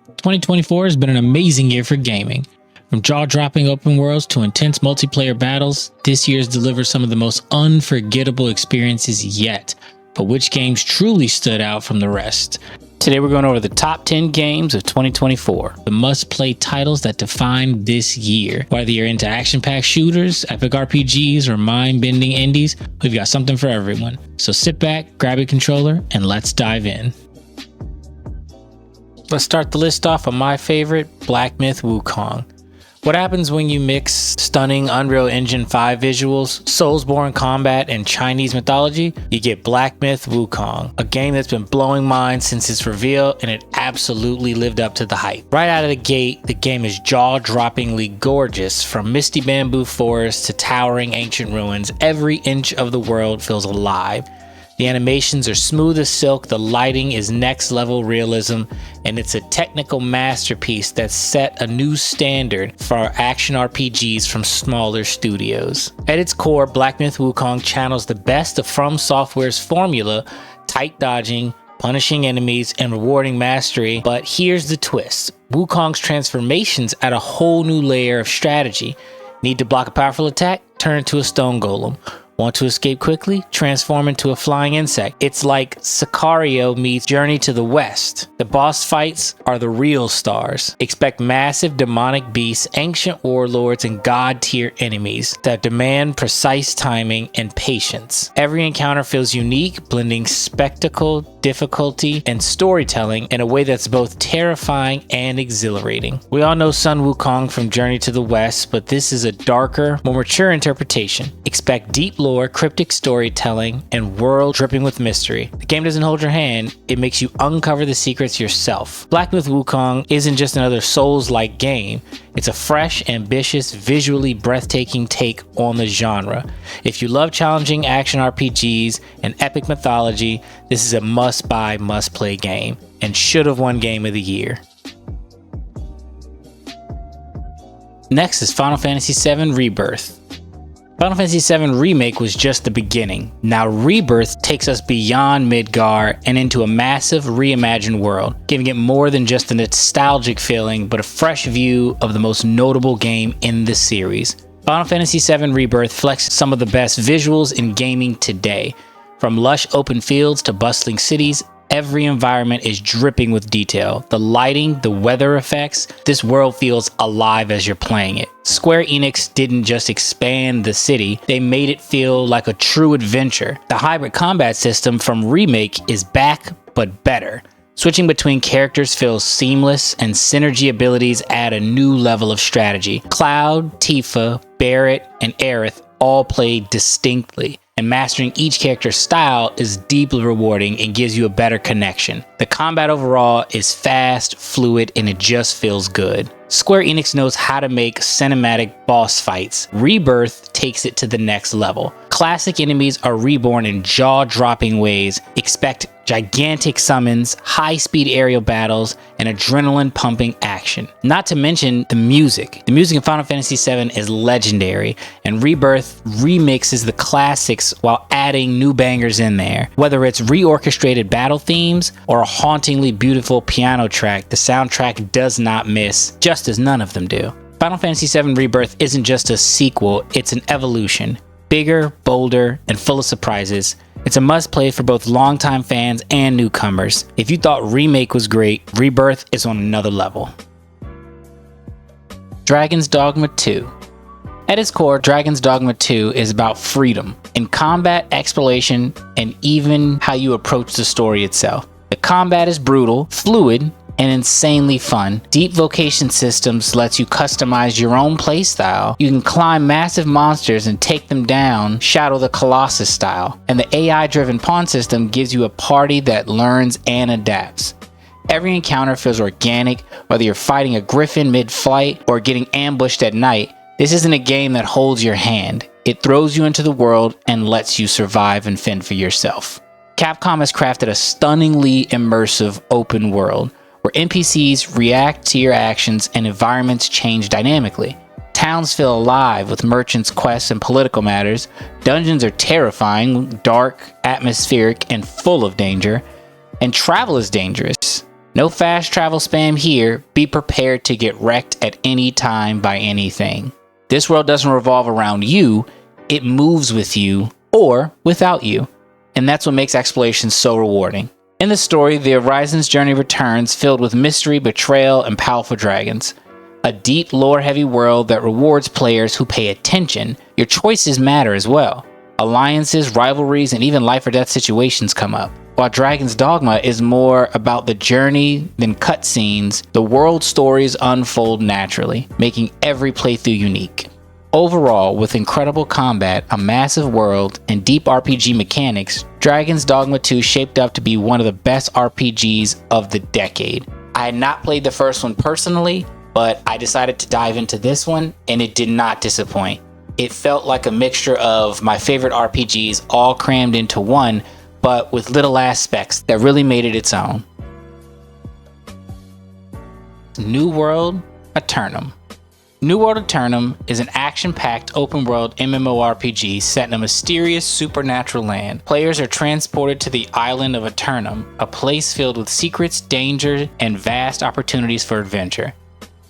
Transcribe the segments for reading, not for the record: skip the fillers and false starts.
2024 has been an amazing year for gaming. From jaw-dropping open worlds to intense multiplayer battles, this year's delivered some of the most unforgettable experiences yet. But which games truly stood out from the rest? Today we're going over the top 10 games of 2024, the must-play titles that define this year. Whether you're into action-packed shooters, epic RPGs, or mind-bending indies, we've got something for everyone. So sit back, grab your controller, and let's dive in. Let's start the list off with my favorite, Black Myth Wukong. What happens when you mix stunning Unreal Engine 5 visuals, Soulsborne combat, and Chinese mythology? You get Black Myth Wukong, a game that's been blowing minds since its reveal, and it absolutely lived up to the hype. Right out of the gate, the game is jaw-droppingly gorgeous. From misty bamboo forests to towering ancient ruins, every inch of the world feels alive. The animations are smooth as silk, the lighting is next level realism, and it's a technical masterpiece that set a new standard for action RPGs from smaller studios. At its core, Black Myth Wukong channels the best of From Software's formula, tight dodging, punishing enemies, and rewarding mastery, but here's the twist. Wukong's transformations add a whole new layer of strategy. Need to block a powerful attack? Turn into a stone golem. Want to escape quickly? Transform into a flying insect. It's like Sicario meets Journey to the West. The boss fights are the real stars. Expect massive demonic beasts, ancient warlords, and god-tier enemies that demand precise timing and patience. Every encounter feels unique, blending spectacle, difficulty, and storytelling in a way that's both terrifying and exhilarating. We all know Sun Wukong from Journey to the West, but this is a darker, more mature interpretation. Expect deep lore, cryptic storytelling, and world dripping with mystery. The game doesn't hold your hand, it makes you uncover the secrets yourself. Black Myth Wukong isn't just another Souls-like game, it's a fresh, ambitious, visually breathtaking take on the genre. If you love challenging action RPGs and epic mythology, this is a must-buy, must-play game, and should have won Game of the Year. Next is Final Fantasy VII Rebirth. Final Fantasy VII Remake was just the beginning. Now Rebirth takes us beyond Midgar and into a massive reimagined world, giving it more than just a nostalgic feeling, but a fresh view of the most notable game in the series. Final Fantasy VII Rebirth flexes some of the best visuals in gaming today. From lush open fields to bustling cities, every environment is dripping with detail. The lighting, the weather effects, this world feels alive as you're playing it. Square Enix didn't just expand the city, they made it feel like a true adventure. The hybrid combat system from Remake is back, but better. Switching between characters feels seamless, and synergy abilities add a new level of strategy. Cloud, Tifa, Barret, and Aerith all play distinctly, and mastering each character's style is deeply rewarding and gives you a better connection. The combat overall is fast, fluid, and it just feels good. Square Enix knows how to make cinematic boss fights. Rebirth takes it to the next level. Classic enemies are reborn in jaw-dropping ways. Expect gigantic summons, high-speed aerial battles, and adrenaline-pumping action. Not to mention the music. The music in Final Fantasy VII is legendary, and Rebirth remixes the classics while adding new bangers in there. Whether it's reorchestrated battle themes or a hauntingly beautiful piano track, the soundtrack does not miss, just as none of them do. Final Fantasy VII Rebirth isn't just a sequel, it's an evolution. Bigger, bolder, and full of surprises. It's a must-play for both longtime fans and newcomers. If you thought Remake was great, Rebirth is on another level. Dragon's Dogma 2. At its core, Dragon's Dogma 2 is about freedom in combat, exploration, and even how you approach the story itself. The combat is brutal, fluid, and insanely fun. Deep vocation systems lets you customize your own playstyle. You can climb massive monsters and take them down, Shadow the Colossus style. And the AI-driven pawn system gives you a party that learns and adapts. Every encounter feels organic, whether you're fighting a griffin mid-flight or getting ambushed at night. This isn't a game that holds your hand. It throws you into the world and lets you survive and fend for yourself. Capcom has crafted a stunningly immersive open world, where NPCs react to your actions and environments change dynamically. Towns feel alive with merchants, quests, and political matters. Dungeons are terrifying, dark, atmospheric, and full of danger. And travel is dangerous. No fast travel spam here. Be prepared to get wrecked at any time by anything. This world doesn't revolve around you, it moves with you or without you. And that's what makes exploration so rewarding. In the story, the Horizon's journey returns filled with mystery, betrayal, and powerful dragons. A deep lore-heavy world that rewards players who pay attention. Your choices matter as well. Alliances, rivalries, and even life or death situations come up. While Dragon's Dogma is more about the journey than cutscenes, the world stories unfold naturally, making every playthrough unique. Overall, with incredible combat, a massive world, and deep RPG mechanics, Dragon's Dogma 2 shaped up to be one of the best RPGs of the decade. I had not played the first one personally, but I decided to dive into this one, and it did not disappoint. It felt like a mixture of my favorite RPGs all crammed into one, but with little aspects that really made it its own. New World Aeternum. New World Aeternum is an action-packed open-world MMORPG set in a mysterious supernatural land. Players are transported to the island of Aeternum, a place filled with secrets, danger, and vast opportunities for adventure.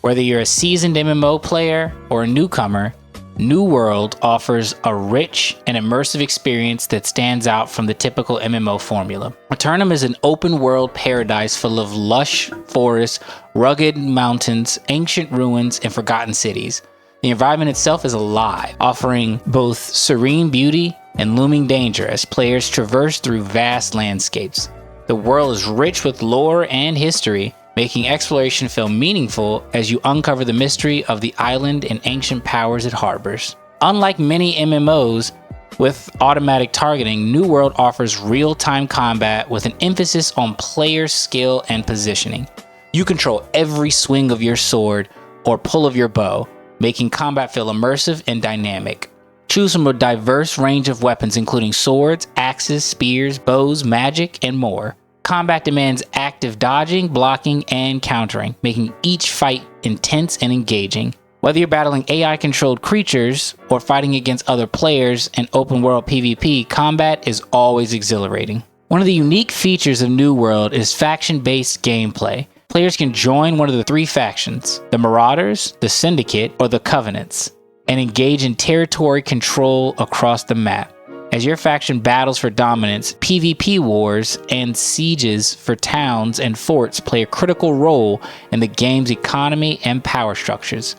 Whether you're a seasoned MMO player or a newcomer, New World offers a rich and immersive experience that stands out from the typical MMO formula. Aeternum is an open-world paradise full of lush forests, rugged mountains, ancient ruins, and forgotten cities. The environment itself is alive, offering both serene beauty and looming danger as players traverse through vast landscapes. The world is rich with lore and history, making exploration feel meaningful as you uncover the mystery of the island and ancient powers it harbors. Unlike many MMOs with automatic targeting, New World offers real-time combat with an emphasis on player skill and positioning. You control every swing of your sword or pull of your bow, making combat feel immersive and dynamic. Choose from a diverse range of weapons including swords, axes, spears, bows, magic, and more. Combat demands active dodging, blocking, and countering, making each fight intense and engaging. Whether you're battling AI-controlled creatures or fighting against other players in open-world PvP, combat is always exhilarating. One of the unique features of New World is faction-based gameplay. Players can join one of the three factions, the Marauders, the Syndicate, or the Covenants, and engage in territory control across the map. As your faction battles for dominance, PvP wars and sieges for towns and forts play a critical role in the game's economy and power structures.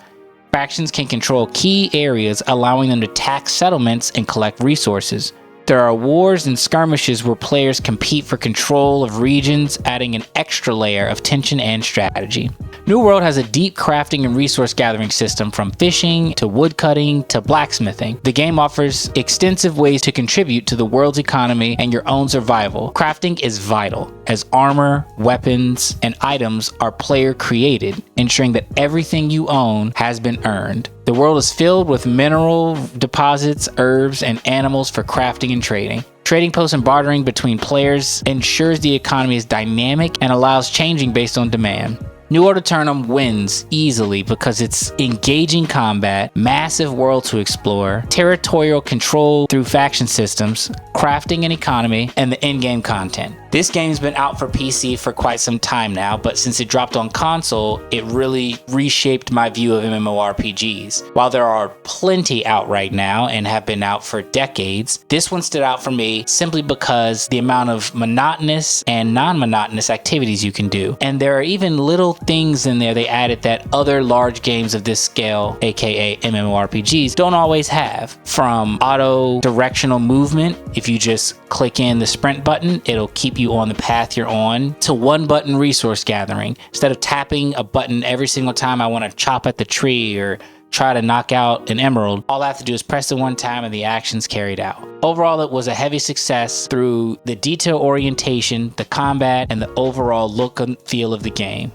Factions can control key areas, allowing them to tax settlements and collect resources. There are wars and skirmishes where players compete for control of regions, adding an extra layer of tension and strategy. New World has a deep crafting and resource gathering system, from fishing to woodcutting to blacksmithing. The game offers extensive ways to contribute to the world's economy and your own survival. Crafting is vital, as armor, weapons, and items are player created, ensuring that everything you own has been earned. The world is filled with mineral deposits, herbs, and animals for crafting and trading. Trading posts and bartering between players ensures the economy is dynamic and allows changing based on demand. New World Aeternum wins easily because it's engaging combat, massive world to explore, territorial control through faction systems, crafting and economy, and the in-game content. This game's been out for PC for quite some time now, but since it dropped on console, it really reshaped my view of MMORPGs. While there are plenty out right now and have been out for decades, this one stood out for me simply because the amount of monotonous and non-monotonous activities you can do. And there are even little things in there they added that other large games of this scale, aka MMORPGs, don't always have. From auto-directional movement, if you just click in the sprint button, it'll keep you on the path you're on, to one-button resource gathering. Instead of tapping a button every single time I want to chop at the tree or try to knock out an emerald, all I have to do is press it one time and the action's carried out. Overall, it was a heavy success through the detail orientation, the combat, and the overall look and feel of the game.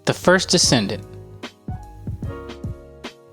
The First Descendant.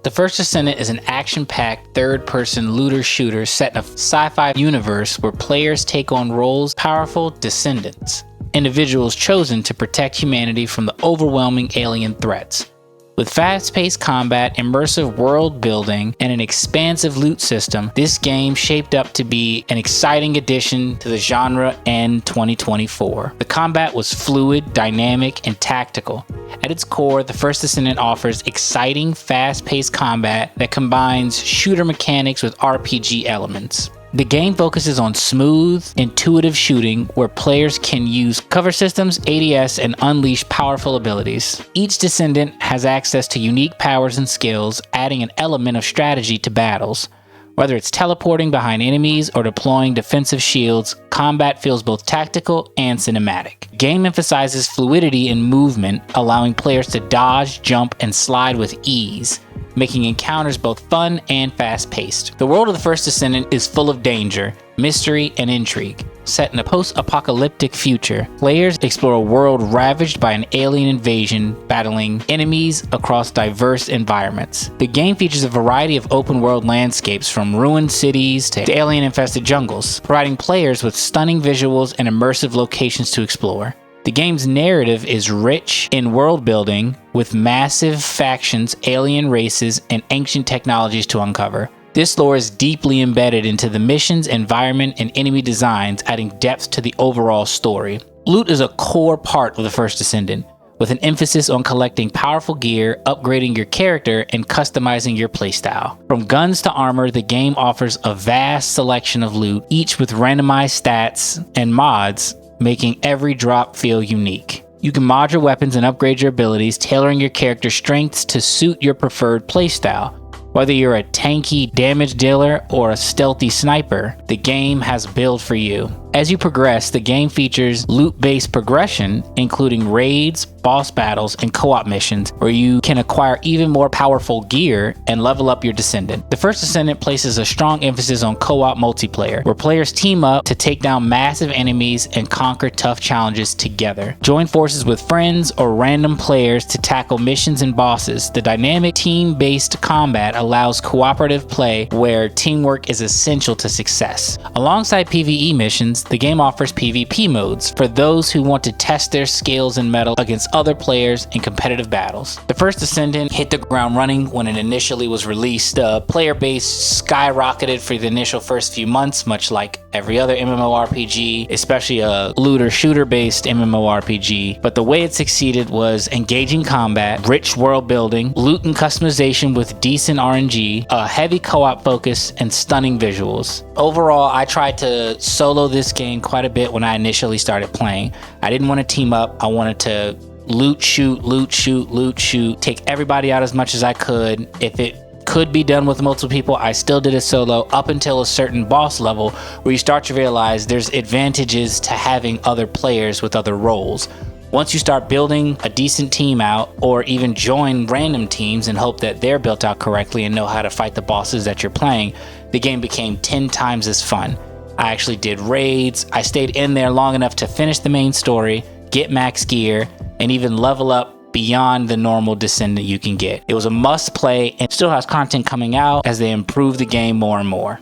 The First Descendant is an action-packed third-person looter-shooter set in a sci-fi universe where players take on roles powerful descendants, individuals chosen to protect humanity from the overwhelming alien threats. With fast-paced combat, immersive world building, and an expansive loot system, this game shaped up to be an exciting addition to the genre in 2024. The combat was fluid, dynamic, and tactical. At its core, the First Descendant offers exciting, fast-paced combat that combines shooter mechanics with RPG elements. The game focuses on smooth, intuitive shooting where players can use cover systems, ADS, and unleash powerful abilities. Each Descendant has access to unique powers and skills, adding an element of strategy to battles. Whether it's teleporting behind enemies or deploying defensive shields, combat feels both tactical and cinematic. The game emphasizes fluidity in movement, allowing players to dodge, jump, and slide with ease, making encounters both fun and fast-paced. The world of the First Descendant is full of danger, mystery, and intrigue. Set in a post-apocalyptic future, players explore a world ravaged by an alien invasion, battling enemies across diverse environments. The game features a variety of open-world landscapes, from ruined cities to alien-infested jungles, providing players with stunning visuals and immersive locations to explore. The game's narrative is rich in world building, with massive factions, alien races, and ancient technologies to uncover. This lore is deeply embedded into the missions, environment, and enemy designs, adding depth to the overall story. Loot is a core part of the First Descendant, with an emphasis on collecting powerful gear, upgrading your character, and customizing your playstyle. From guns to armor, the game offers a vast selection of loot, each with randomized stats and mods, making every drop feel unique. You can mod your weapons and upgrade your abilities, tailoring your character's strengths to suit your preferred playstyle. Whether you're a tanky damage dealer or a stealthy sniper, the game has build for you. As you progress, the game features loot-based progression, including raids, boss battles, and co-op missions, where you can acquire even more powerful gear and level up your Descendant. The First Descendant places a strong emphasis on co-op multiplayer, where players team up to take down massive enemies and conquer tough challenges together. Join forces with friends or random players to tackle missions and bosses. The dynamic team-based combat allows cooperative play, where teamwork is essential to success. Alongside PvE missions, the game offers PvP modes for those who want to test their skills and mettle against other players in competitive battles. The First Descendant hit the ground running when it initially was released. The player base skyrocketed for the initial first few months, much like every other MMORPG, especially a looter shooter based MMORPG. But the way it succeeded was engaging combat, rich world building, loot and customization with decent RNG, a heavy co-op focus, and stunning visuals. Overall, I tried to solo this game quite a bit when I initially started playing. I didn't want to team up. I wanted to loot, shoot, take everybody out as much as I could. If it could be done with multiple people, I still did it solo up until a certain boss level where you start to realize there's advantages to having other players with other roles. Once you start building a decent team out, or even join random teams and hope that they're built out correctly and know how to fight the bosses that you're playing, the game became 10 times as fun. I actually did raids. I stayed in there long enough to finish the main story, get max gear, and even level up beyond the normal Descendant you can get. It was a must play and still has content coming out as they improve the game more and more.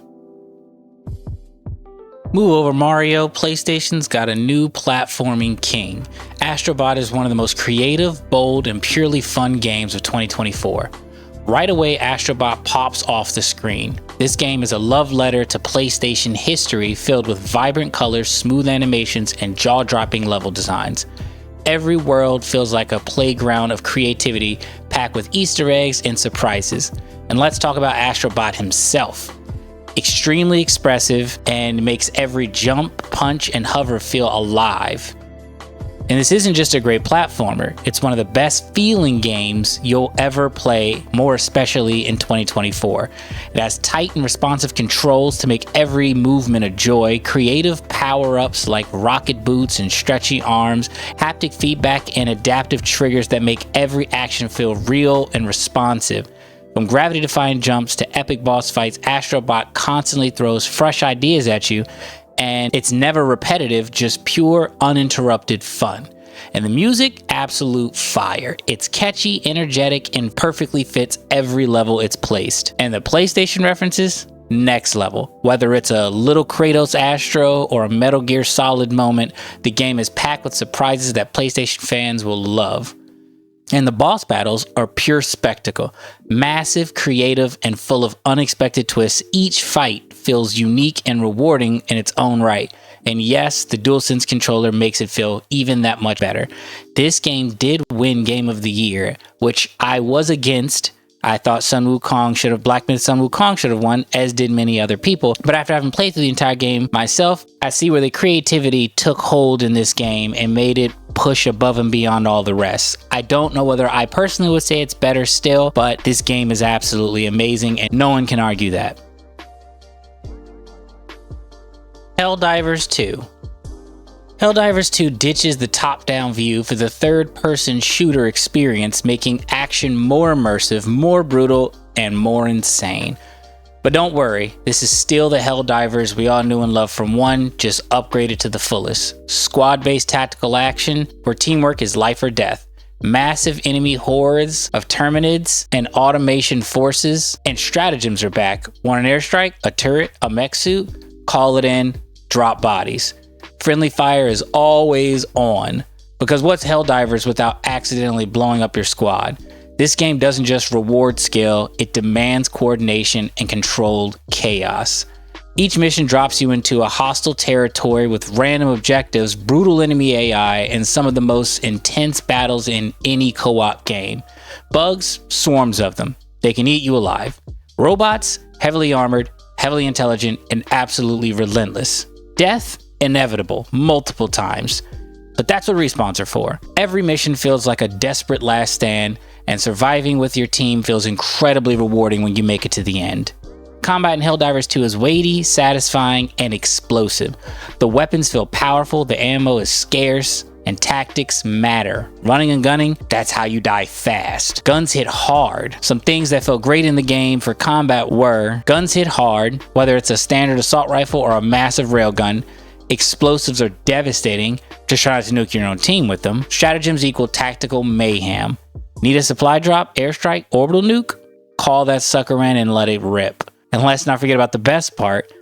Move over, Mario. PlayStation's got a new platforming king. Astro Bot is one of the most creative, bold, and purely fun games of 2024. Right away, Astro Bot pops off the screen. This game is a love letter to PlayStation history, filled with vibrant colors, smooth animations, and jaw-dropping level designs. Every world feels like a playground of creativity, packed with Easter eggs and surprises. And let's talk about Astro Bot himself. Extremely expressive and makes every jump, punch, and hover feel alive. And this isn't just a great platformer, it's one of the best feeling games you'll ever play, more especially in 2024. It has tight and responsive controls to make every movement a joy, creative power-ups like rocket boots and stretchy arms, haptic feedback, and adaptive triggers that make every action feel real and responsive. From gravity-defying jumps to epic boss fights, Astro Bot constantly throws fresh ideas at you, and it's never repetitive, just pure, uninterrupted fun. And the music, absolute fire. It's catchy, energetic, and perfectly fits every level it's placed. And the PlayStation references, next level. Whether it's a little Kratos Astro or a Metal Gear Solid moment, the game is packed with surprises that PlayStation fans will love. And the boss battles are pure spectacle. Massive, creative, and full of unexpected twists. Each fight feels unique and rewarding in its own right. And yes, the DualSense controller makes it feel even that much better. This game did win Game of the Year, which I was against. I thought Black Myth Sun Wukong should have won, as did many other people. But after having played through the entire game myself, I see where the creativity took hold in this game and made it push above and beyond all the rest. I don't know whether I personally would say it's better still, but this game is absolutely amazing and no one can argue that. Helldivers 2. Helldivers 2 ditches the top-down view for the third-person shooter experience, making action more immersive, more brutal, and more insane. But don't worry, this is still the Helldivers we all knew and loved from 1, just upgraded to the fullest. Squad-based tactical action, where teamwork is life or death. Massive enemy hordes of Terminids and automation forces, and stratagems are back. Want an airstrike, a turret, a mech suit? Call it in, drop bodies. Friendly fire is always on, because what's Helldivers without accidentally blowing up your squad? This game doesn't just reward skill, it demands coordination and controlled chaos. Each mission drops you into a hostile territory with random objectives, brutal enemy AI, and some of the most intense battles in any co-op game. Bugs, swarms of them. They can eat you alive. Robots, heavily armored, heavily intelligent, and absolutely relentless. Death, inevitable, multiple times. But that's what respawns are for. Every mission feels like a desperate last stand, and surviving with your team feels incredibly rewarding when you make it to the end. Combat in Helldivers 2 is weighty, satisfying, and explosive. The weapons feel powerful, the ammo is scarce, and tactics matter. Running and gunning, that's how you die fast. Guns hit hard. Some things that felt great in the game for combat were: guns hit hard, whether it's a standard assault rifle or a massive railgun. Explosives are devastating, just try not to nuke your own team with them. Stratagems equal tactical mayhem. Need a supply drop, airstrike, orbital nuke? Call that sucker in and let it rip. And let's not forget about the best part,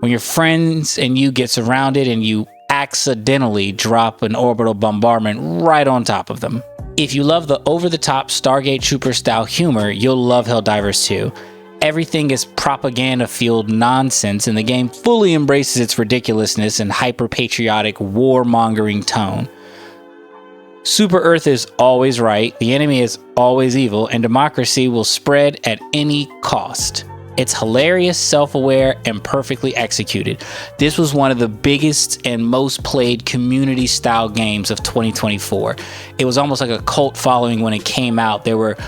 when your friends and you get surrounded and you accidentally drop an orbital bombardment right on top of them. If you love the over-the-top Stargate Trooper style humor, you'll love Helldivers 2. Everything is propaganda-fueled nonsense, and the game fully embraces its ridiculousness and hyper-patriotic, war-mongering tone. Super Earth is always right, the enemy is always evil, and democracy will spread at any cost. It's hilarious, self-aware, and perfectly executed. This was one of the biggest and most played community-style games of 2024. It was almost like a cult following when it came out. There were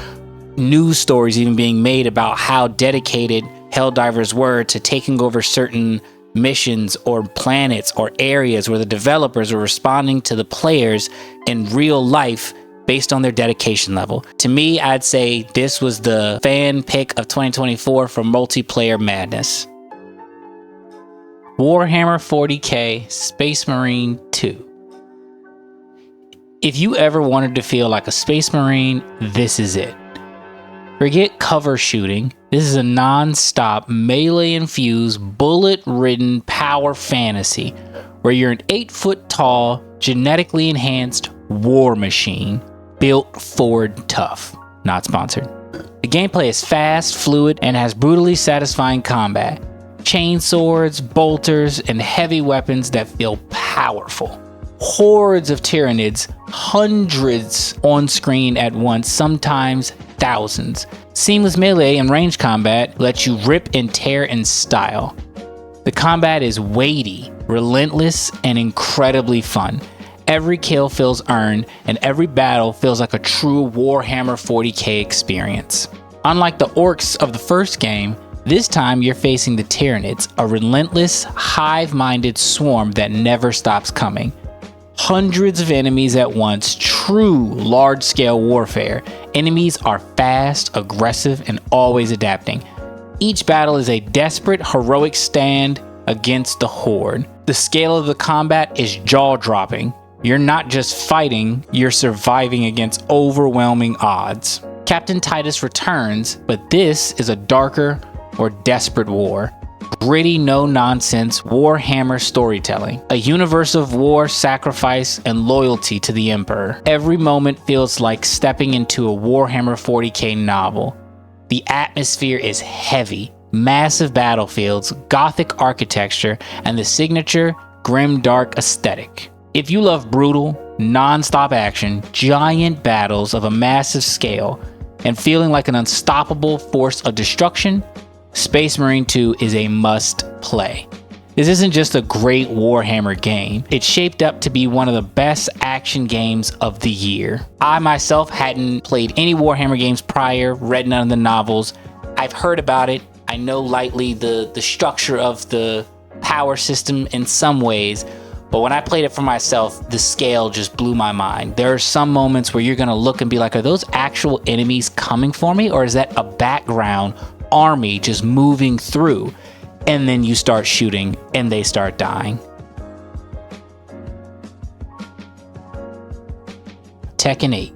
news stories even being made about how dedicated Helldivers were to taking over certain missions or planets or areas where the developers were responding to the players in real life based on their dedication level. To me, I'd say this was the fan pick of 2024 for multiplayer madness. Warhammer 40k Space Marine 2. If you ever wanted to feel like a Space Marine, this is it. Forget cover shooting. This is a non-stop melee-infused, bullet-ridden power fantasy where you're an 8-foot-tall, genetically enhanced war machine built Ford tough. Not sponsored. The gameplay is fast, fluid, and has brutally satisfying combat. Chain swords, bolters, and heavy weapons that feel powerful. Hordes of Tyranids, hundreds on screen at once, sometimes thousands. Seamless melee and range combat lets you rip and tear in style. The combat is weighty, relentless, and incredibly fun. Every kill feels earned, and every battle feels like a true Warhammer 40k experience. Unlike the orcs of the first game, this time you're facing the Tyranids, a relentless, hive-minded swarm that never stops coming. Hundreds of enemies at once, true large-scale warfare. Enemies are fast, aggressive, and always adapting. Each battle is a desperate, heroic stand against the horde. The scale of the combat is jaw-dropping. You're not just fighting, you're surviving against overwhelming odds. Captain Titus returns, but this is a darker, more desperate war. gritty, no-nonsense Warhammer storytelling. A universe of war, sacrifice, and loyalty to the Emperor. Every moment feels like stepping into a Warhammer 40k novel. The atmosphere is heavy. Massive battlefields, gothic architecture, and the signature grim dark aesthetic. If you love brutal, non-stop action, giant battles of a massive scale, and feeling like an unstoppable force of destruction, Space Marine 2 is a must-play. This isn't just a great Warhammer game, it's shaped up to be one of the best action games of the year. I myself hadn't played any Warhammer games prior, read none of the novels. I've heard about it, I know lightly the structure of the power system in some ways, but when I played it for myself, the scale just blew my mind. There are some moments where you're gonna look and be like, are those actual enemies coming for me, or is that a background army just moving through? And then you start shooting and they start dying. Tekken 8.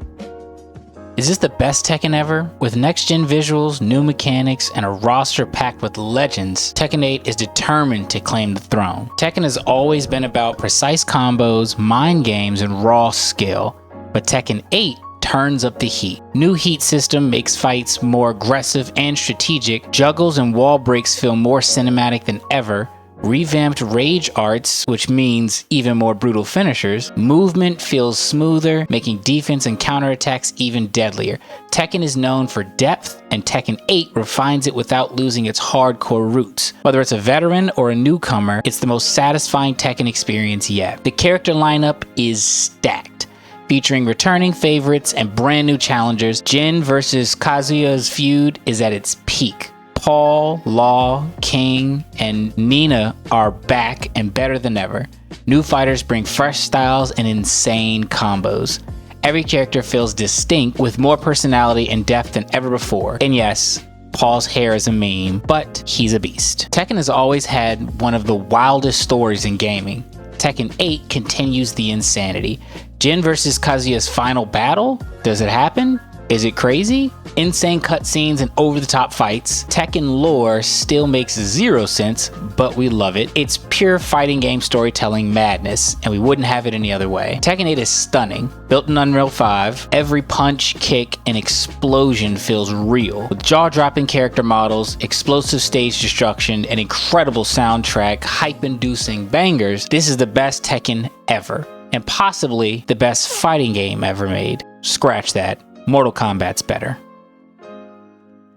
Is this the best Tekken ever? With next-gen visuals, new mechanics, and a roster packed with legends, Tekken 8 is determined to claim the throne. Tekken has always been about precise combos, mind games, and raw skill, but Tekken 8 turns up the heat. New heat system makes fights more aggressive and strategic, juggles and wall breaks feel more cinematic than ever, revamped rage arts, which means even more brutal finishers. Movement feels smoother, making defense and counterattacks even deadlier. Tekken is known for depth, and Tekken 8 refines it without losing its hardcore roots. Whether it's a veteran or a newcomer, it's the most satisfying Tekken experience yet. The character lineup is stacked, featuring returning favorites and brand new challengers. Jin versus Kazuya's feud is at its peak. Paul, Law, King, and Nina are back and better than ever. New fighters bring fresh styles and insane combos. Every character feels distinct with more personality and depth than ever before. And yes, Paul's hair is a meme, but he's a beast. Tekken has always had one of the wildest stories in gaming. Tekken 8 continues the insanity. Jin versus Kazuya's final battle? Does it happen? Is it crazy? Insane cutscenes and over-the-top fights. Tekken lore still makes zero sense, but we love it. It's pure fighting game storytelling madness, and we wouldn't have it any other way. Tekken 8 is stunning. Built in Unreal 5, every punch, kick, and explosion feels real. With jaw-dropping character models, explosive stage destruction, and incredible soundtrack, hype-inducing bangers, this is the best Tekken ever, and possibly the best fighting game ever made. Scratch that. Mortal Kombat's better.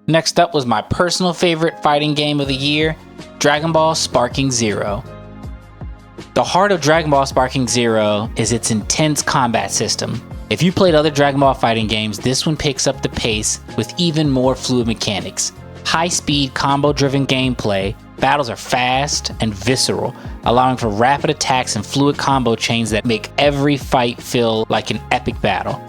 Next up was my personal favorite fighting game of the year, Dragon Ball Sparking Zero. The heart of Dragon Ball Sparking Zero is its intense combat system. If you played other Dragon Ball fighting games, this one picks up the pace with even more fluid mechanics. High-speed, combo-driven gameplay, battles are fast and visceral, allowing for rapid attacks and fluid combo chains that make every fight feel like an epic battle.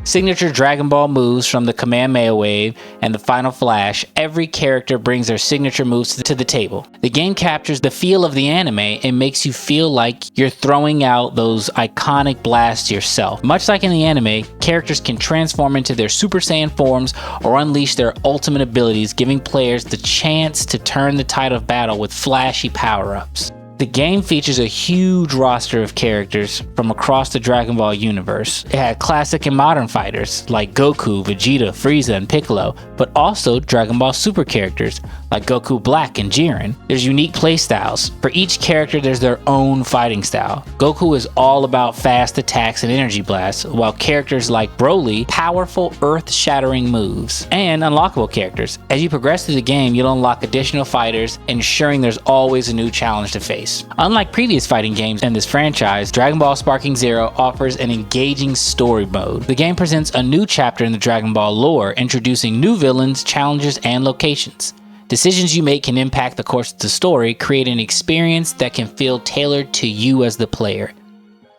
Signature Dragon Ball moves from the Kamehameha Wave and the Final Flash, every character brings their signature moves to the table. The game captures the feel of the anime and makes you feel like you're throwing out those iconic blasts yourself. Much like in the anime, characters can transform into their Super Saiyan forms or unleash their ultimate abilities, giving players the chance to turn the tide of battle with flashy power-ups. The game features a huge roster of characters from across the Dragon Ball universe. It had classic and modern fighters like Goku, Vegeta, Frieza, and Piccolo, but also Dragon Ball Super characters like Goku Black and Jiren. There's unique playstyles. For each character, there's their own fighting style. Goku is all about fast attacks and energy blasts, while characters like Broly, powerful earth-shattering moves, and unlockable characters. As you progress through the game, you'll unlock additional fighters, ensuring there's always a new challenge to face. Unlike previous fighting games in this franchise, Dragon Ball Sparking Zero offers an engaging story mode. The game presents a new chapter in the Dragon Ball lore, introducing new villains, challenges, and locations. Decisions you make can impact the course of the story, creating an experience that can feel tailored to you as the player.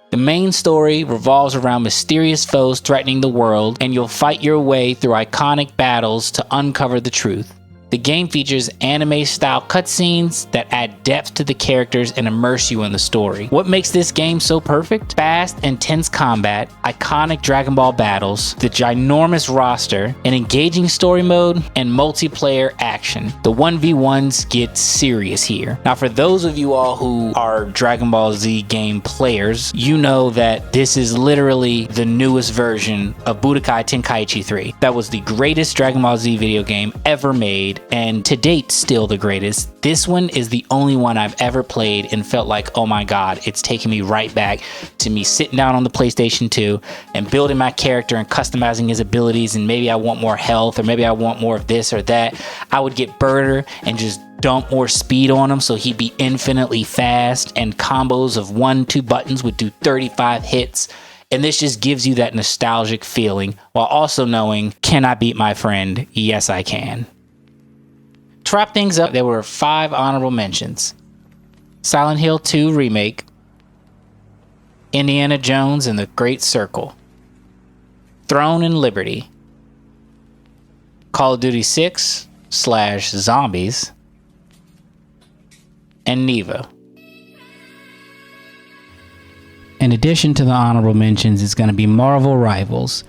The main story revolves around mysterious foes threatening the world, and you'll fight your way through iconic battles to uncover the truth. The game features anime-style cutscenes that add depth to the characters and immerse you in the story. What makes this game so perfect? Fast, intense combat, iconic Dragon Ball battles, the ginormous roster, an engaging story mode, and multiplayer action. The 1v1s get serious here. Now, for those of you all who are Dragon Ball Z game players, you know that this is literally the newest version of Budokai Tenkaichi 3. That was the greatest Dragon Ball Z video game ever made, and to date still the greatest. This one is the only one I've ever played and felt like, oh my god, it's taking me right back to me sitting down on the PlayStation 2 and building my character and customizing his abilities, and maybe I want more health, or maybe I want more of this or that. I would get Birder and just dump more speed on him so he'd be infinitely fast, and combos of 1-2 buttons would do 35 hits. And this just gives you that nostalgic feeling while also knowing, can I beat my friend? Yes, I can. To wrap things up, there were 5 honorable mentions: Silent Hill 2 Remake, Indiana Jones and the Great Circle, Throne and Liberty, Call of Duty 6/Zombies, and Neva. In addition to the honorable mentions, it's going to be Marvel Rivals.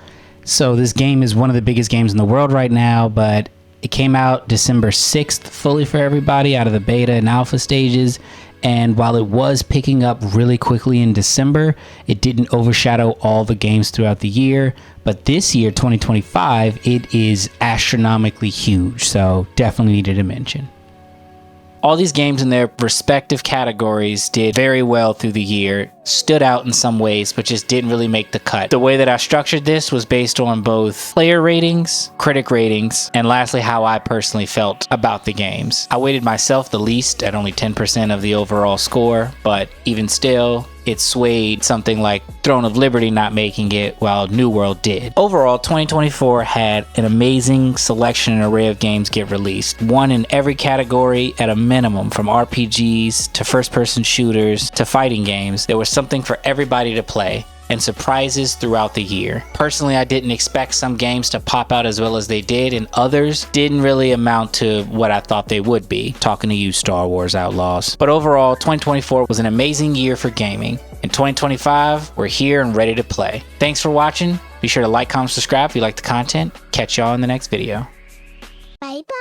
So this game is one of the biggest games in the world right now, but it came out December 6th fully for everybody out of the beta and alpha stages. And while it was picking up really quickly in December, it didn't overshadow all the games throughout the year. But this year, 2025, it is astronomically huge. So definitely needed a mention. All these games in their respective categories did very well through the year, stood out in some ways, but just didn't really make the cut. The way that I structured this was based on both player ratings, critic ratings, and lastly, how I personally felt about the games. I weighted myself the least at only 10% of the overall score, but even still, it swayed something like Throne of Liberty not making it, while New World did. Overall, 2024 had an amazing selection and array of games get released. One in every category at a minimum, from RPGs to first-person shooters to fighting games. There was something for everybody to play, and surprises throughout the year. Personally, I didn't expect some games to pop out as well as they did, and others didn't really amount to what I thought they would be. Talking to you, Star Wars Outlaws. But overall, 2024 was an amazing year for gaming. In 2025, we're here and ready to play. Thanks for watching. Be sure to like, comment, subscribe if you like the content. Catch y'all in the next video. Bye bye.